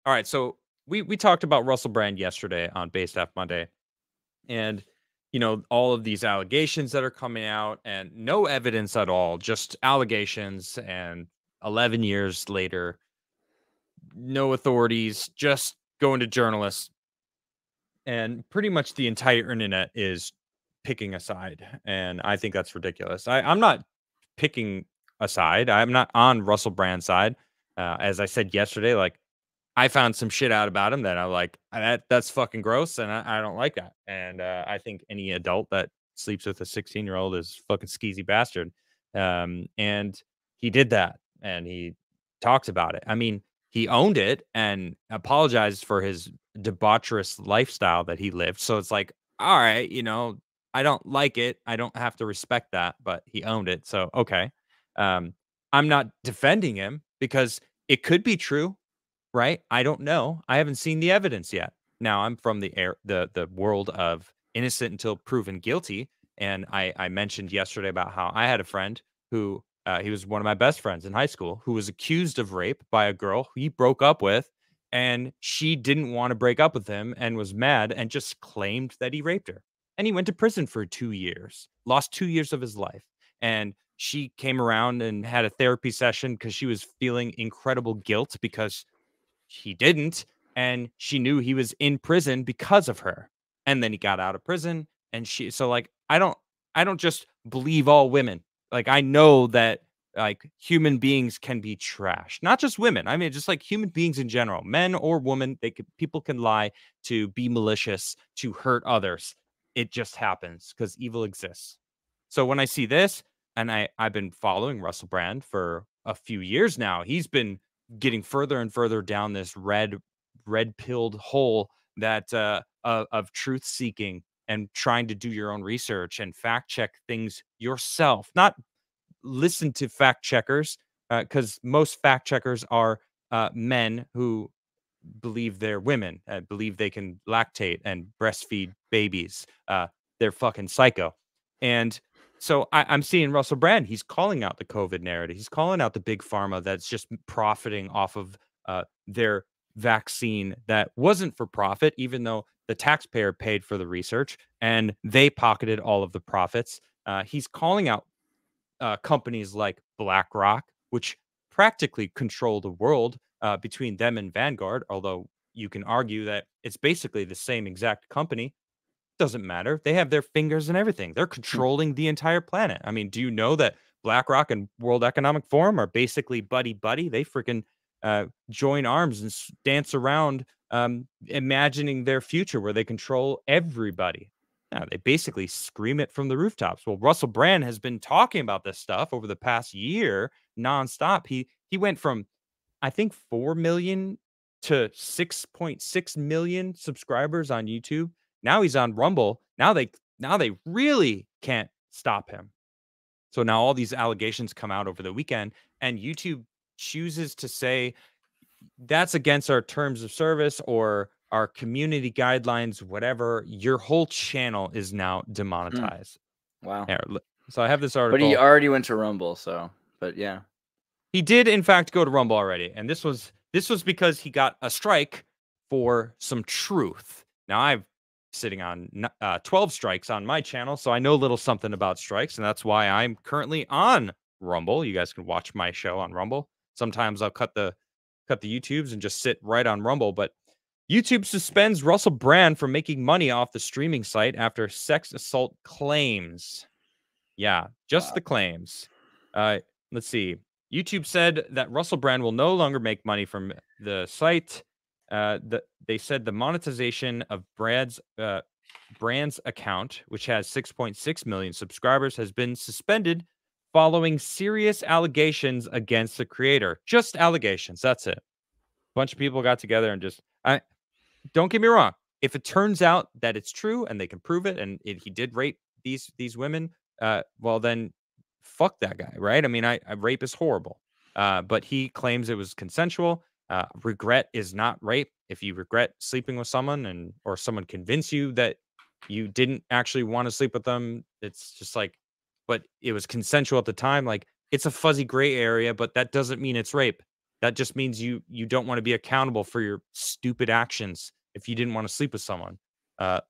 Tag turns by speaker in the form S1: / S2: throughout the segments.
S1: All right, so we talked about Russell Brand yesterday on Base Staff Monday, and all of these allegations that are coming out, and no evidence at all, just allegations. And 11 years later, no authorities, just going to journalists, and pretty much the entire internet is picking a side, and I think that's ridiculous. I'm not picking a side. I'm not on Russell Brand's side. As I said yesterday, like, I found some shit out about him that I like. That's fucking gross, and I don't like that. And I think any adult that sleeps with a 16-year-old is fucking skeezy bastard. And he did that, and he talks about it. I mean, he owned it and apologized for his debaucherous lifestyle that he lived. So it's like, all right, I don't like it. I don't have to respect that, but he owned it. So okay. Um, I'm not defending him because it could be true. Right? I don't know. I haven't seen the evidence yet. Now I'm from the world of innocent until proven guilty, and I mentioned yesterday about how I had a friend who he was one of my best friends in high school who was accused of rape by a girl he broke up with, and she didn't want to break up with him and was mad and just claimed that he raped her. And he went to prison for 2 years, lost 2 years of his life. And she came around and had a therapy session because she was feeling incredible guilt because he didn't, and she knew he was in prison because of her. And then he got out of prison, and like, I don't just believe all women. Like, I know that, like, human beings can be trash. Not just women. I mean, just like human beings in general, men or women, people can lie to be malicious, to hurt others. It just happens because evil exists. So when I see this, and I've been following Russell Brand for a few years now, he's been getting further and further down this red pilled hole that of truth seeking and trying to do your own research and fact check things yourself, not listen to fact checkers, because most fact checkers are men who believe they're women and believe they can lactate and breastfeed babies. They're fucking psycho. And so I'm seeing Russell Brand. He's calling out the COVID narrative. He's calling out the big pharma that's just profiting off of their vaccine that wasn't for profit, even though the taxpayer paid for the research and they pocketed all of the profits. He's calling out companies like BlackRock, which practically control the world between them and Vanguard, although you can argue that it's basically the same exact company. Doesn't matter. They have their fingers in everything. They're
S2: Hmm.
S1: controlling the entire planet. I mean, do you know that BlackRock and World Economic Forum are basically buddy buddy? They freaking join arms and dance around, imagining their future where they control everybody. Now, they basically scream it from the rooftops. Well, Russell Brand has been talking about this stuff over the past year nonstop. He went from, I think, 4 million to 6.6 million subscribers on YouTube. Now he's on Rumble. Now they really can't stop him. So now all these allegations come out over the weekend, and YouTube chooses to say that's against our terms of service or our community guidelines, whatever. Your whole channel is now
S2: Hmm.
S1: demonetized.
S2: Wow.
S1: Here, so I have this
S2: But he
S1: article.
S2: already went to Rumble, so but yeah.
S1: He did, in fact, go to Rumble already, and this was because he got a strike for some truth. Now I'm sitting on 12 strikes on my channel, so I know a little something about strikes, and that's why I'm currently on Rumble. You guys can watch my show on Rumble. Sometimes I'll cut the YouTubes and just sit right on Rumble, but YouTube suspends Russell Brand from making money off the streaming site after sex assault claims. Yeah, just the
S2: Wow.
S1: claims. Uh, let's see. YouTube said that Russell Brand will no longer make money from the site. They said the monetization of Brand's account, which has 6.6 million subscribers, has been suspended following serious allegations against the creator. Just allegations. That's it. A bunch of people got together and just. I don't get me wrong. If it turns out that it's true and they can prove it, and he did rape these women, well then, fuck that guy, right? I mean, rape is horrible, but he claims it was consensual. Regret is not rape. If you regret sleeping with someone or someone convince you that you didn't actually want to sleep with them, it's just like, but it was consensual at the time. Like, it's a fuzzy gray area, but that doesn't mean it's rape. That just means you don't want to be accountable for your stupid actions if you didn't want to sleep with someone,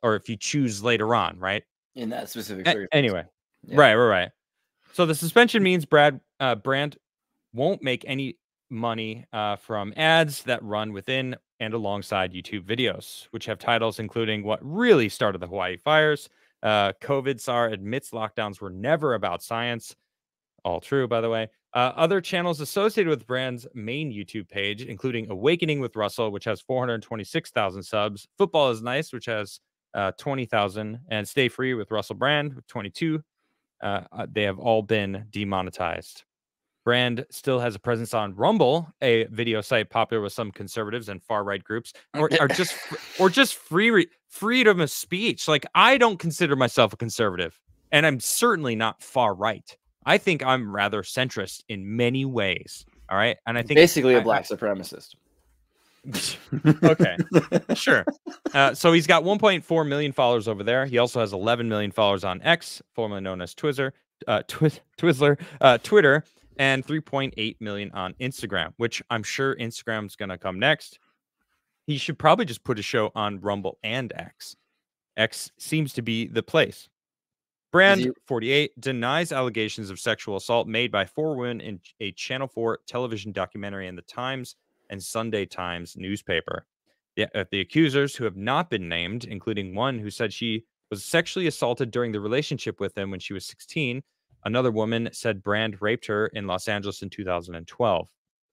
S1: or if you choose later on, right?
S2: In that specific circumstance.
S1: Anyway,
S2: Yeah.
S1: right. So the suspension means Brand won't make any money from ads that run within and alongside YouTube videos, which have titles including what really started the Hawaii fires. COVID SAR admits lockdowns were never about science. All true, by the way. Other channels associated with Brand's main YouTube page, including Awakening with Russell, which has 426,000 subs, Football is Nice, which has 20,000, and Stay Free with Russell Brand with 22. They have all been demonetized. Brand still has a presence on Rumble, a video site popular with some conservatives and far right groups, or just freedom of speech. Like, I don't consider myself a conservative, and I'm certainly not far right. I think I'm rather centrist in many ways. All right, and I think
S2: basically a black supremacist.
S1: Okay, sure. So he's got 1.4 million followers over there. He also has 11 million followers on X, formerly known as Twizzler, Twitter, and 3.8 million on Instagram, which I'm sure Instagram's going to come next. He should probably just put a show on Rumble and X. X seems to be the place. Brand 48 denies allegations of sexual assault made by 4 women in a Channel 4 television documentary in the Times and Sunday Times newspaper. The accusers, who have not been named, including one who said she was sexually assaulted during the relationship with him when she was 16. Another woman said Brand raped her in Los Angeles in 2012.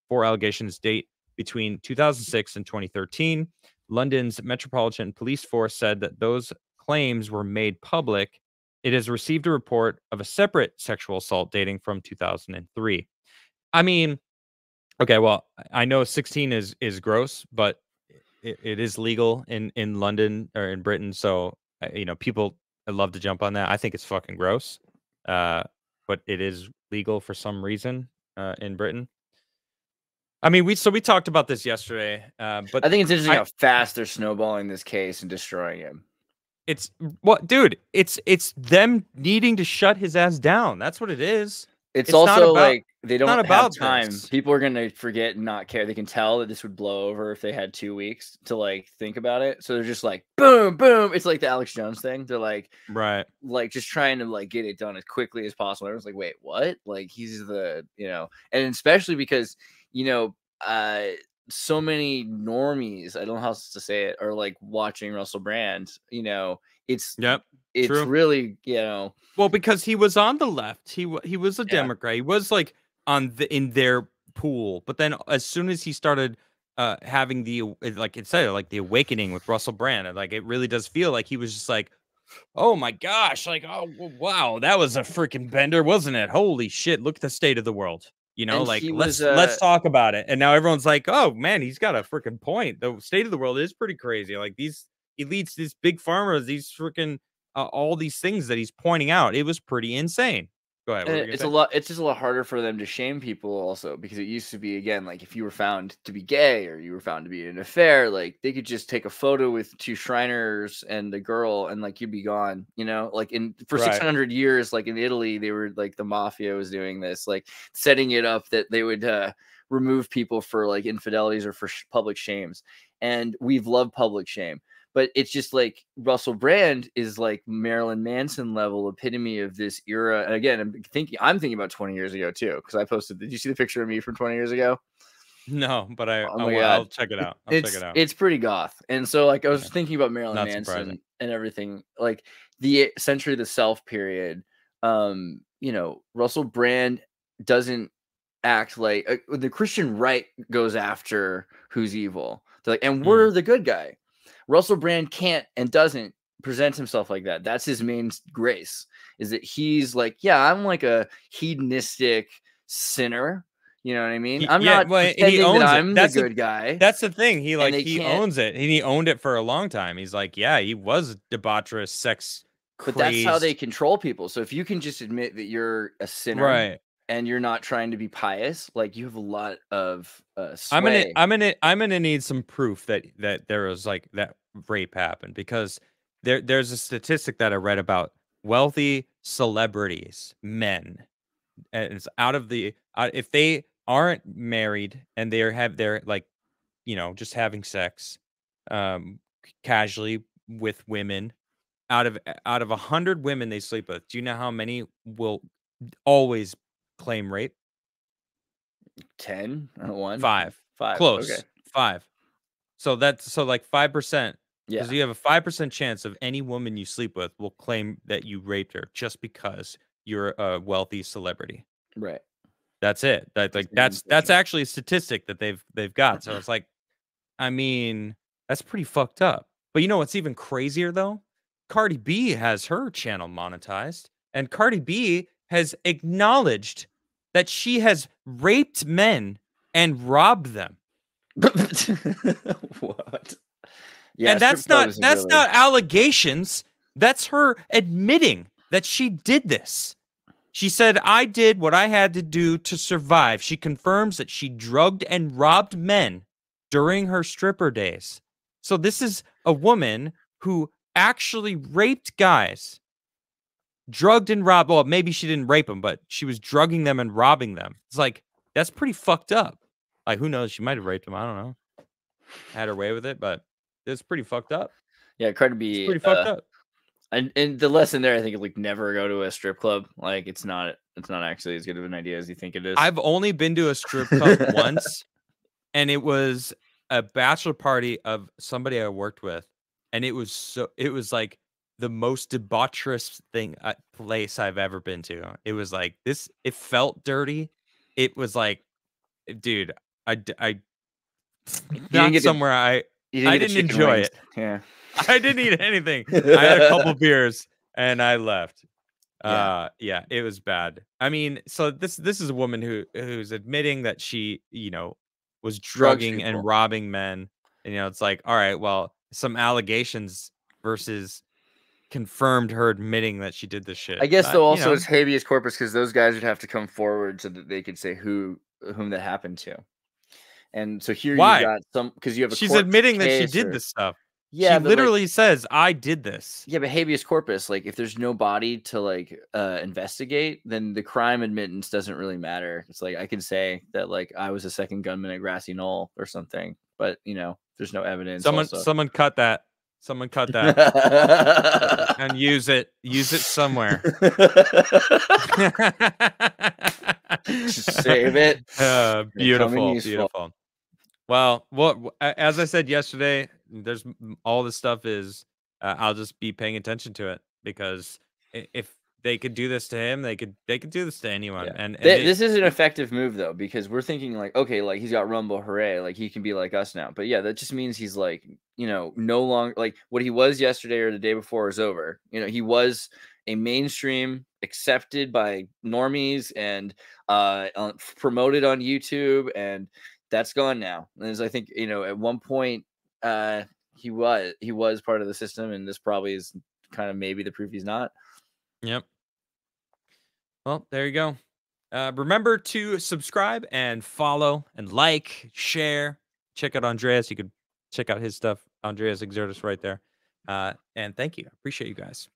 S1: 4 allegations date between 2006 and 2013. London's Metropolitan Police Force said that those claims were made public. It has received a report of a separate sexual assault dating from 2003. I mean, okay, well, I know 16 is gross, but it is legal in London or in Britain, so people love to jump on that. I think it's fucking gross, but it is legal for some reason in Britain. I mean, we talked about this yesterday, but
S2: I think it's interesting how fast they're snowballing this case and destroying him.
S1: It's what, dude? It's them needing to shut his ass down. That's what it is.
S2: It's also
S1: about,
S2: like they don't have time. People are gonna forget and not care. They can tell that this would blow over if they had 2 weeks to like think about it. So they're just like boom, boom. It's like the Alex Jones thing. They're like just trying to like get it done as quickly as possible. Everyone's like, wait, what? Like he's the and especially because so many normies, I don't know how else to say it, are like watching Russell Brand. It's
S1: true.
S2: Really,
S1: well, because he was on the left. He was a Democrat. He was like in their pool. But then as soon as he started having the the awakening with Russell Brand, like it really does feel like he was just like, oh my gosh, like, oh wow, that was a freaking bender, wasn't it? Holy shit, look at the state of the world. Like let's talk about it. And now everyone's like, oh man, he's got a freaking point. The state of the world is pretty crazy. Like these elites, these big farmers, these freaking all these things that he's pointing out. It was pretty insane. Go ahead.
S2: It's just a lot harder for them to shame people also, because it used to be, again, like if you were found to be gay or you were found to be in an affair, like they could just take a photo with 2 Shriners and a girl and like you'd be gone, like for 600 years, like in Italy, they were like the mafia was doing this, like setting it up that they would remove people for like infidelities or for public shames. And we've loved public shame. But it's just like Russell Brand is like Marilyn Manson level epitome of this era. And again, I'm thinking about 20 years ago too, because I posted. Did you see the picture of me from 20 years ago?
S1: No, but I'll check it out.
S2: It's pretty goth. And so like I was thinking about Marilyn Manson and everything, like the Century of the Self period. Russell Brand doesn't act like the Christian right goes after who's evil. They're like, and we're the good guy. Russell Brand can't and doesn't present himself like that. That's his main grace, is that he's like, yeah, I'm like a hedonistic sinner. You know what I mean? I'm not pretending that I'm the good guy.
S1: That's the thing. He owns it. And he owned it for a long time. He's like, yeah, he was debaucherous, sex crazed.
S2: But that's how they control people. So if you can just admit that you're a sinner, and you're not trying to be pious, like you have a lot of sway.
S1: I'm gonna need some proof that there was like that rape happened, because there's a statistic that I read about wealthy celebrities, men, and it's if they aren't married and they're like, just having sex casually with women, out of 100 women they sleep with, do you know how many will always claim rape?
S2: 10, 1,
S1: 5.
S2: 5. Okay.
S1: Close. 5. So like 5%, because
S2: Yeah.
S1: you have a 5% chance of any woman you sleep with will claim that you raped her just because you're a wealthy celebrity.
S2: Right.
S1: That's it.
S2: It's
S1: That's actually a statistic that they've got. So it's like, I mean, that's pretty fucked up. But you know what's even crazier though? Cardi B has her channel monetized, and Cardi B has acknowledged that she has raped men and robbed them.
S2: What? Yeah,
S1: And
S2: strip club is
S1: that's
S2: really
S1: not allegations. That's her admitting that she did this. She said, "I did what I had to do to survive." She confirms that she drugged and robbed men during her stripper days. So this is a woman who actually raped guys, drugged and robbed. Well, maybe she didn't rape them, but she was drugging them and robbing them. It's like, that's pretty fucked up. Like, who knows? She might have raped them. I don't know. Had her way with it, but it's pretty fucked up.
S2: yeah, Cardi
S1: It's
S2: B,
S1: pretty fucked up.
S2: and the lesson there, I think, like, never go to a strip club. Like, it's not actually as good of an idea as you think it is.
S1: I've only been to a strip club once, and it was a bachelor party of somebody I worked with, and it was like the most debaucherous place I've ever been to. It was like this. It felt dirty. It was like, dude, I
S2: You didn't
S1: not
S2: get the
S1: somewhere
S2: you didn't
S1: I
S2: get the
S1: didn't
S2: chicken
S1: enjoy
S2: wings.
S1: it.
S2: Yeah.
S1: I didn't eat anything. I had a couple beers and I left.
S2: Yeah.
S1: Yeah, it was bad. I mean, so this is a woman who's admitting that she, was
S2: Drugs
S1: drugging and
S2: people.
S1: robbing men. And it's like, all right, well, some allegations versus confirmed her admitting that she did this shit.
S2: I guess,
S1: But,
S2: though, also it's habeas corpus because those guys would have to come forward so that they could say whom that happened to. And so here you've
S1: why?
S2: got some because you have a
S1: She's
S2: court
S1: admitting that she
S2: case
S1: did
S2: or
S1: this stuff. She
S2: yeah, but like
S1: literally says, "I did this."
S2: yeah, but habeas corpus, like if there's no body to like investigate, then the crime admittance doesn't really matter. It's like I can say that like I was a second gunman at Grassy Knoll or something, but there's no evidence
S1: Someone
S2: also.
S1: someone cut that. Someone cut that and use it. Use it somewhere.
S2: Just save it. May come in
S1: Beautiful,
S2: useful.
S1: beautiful. Well, as I said yesterday, all this stuff is. I'll just be paying attention to it because if they could do this to him, they could do this to anyone.
S2: Yeah.
S1: And
S2: This is an effective move though, because we're thinking like, okay, like he's got Rumble, hooray, like he can be like us now. But yeah, that just means he's like, no longer like what he was yesterday or the day before is over. He was a mainstream accepted by normies and promoted on YouTube, and that's gone now. And as I think, at one point, he was part of the system, and this probably is kind of maybe the proof he's not.
S1: Yep. Well, there you go. Remember to subscribe and follow and like, share. Check out Andreas. You could check out his stuff. Andreas Exertus right there. And thank you. Appreciate you guys.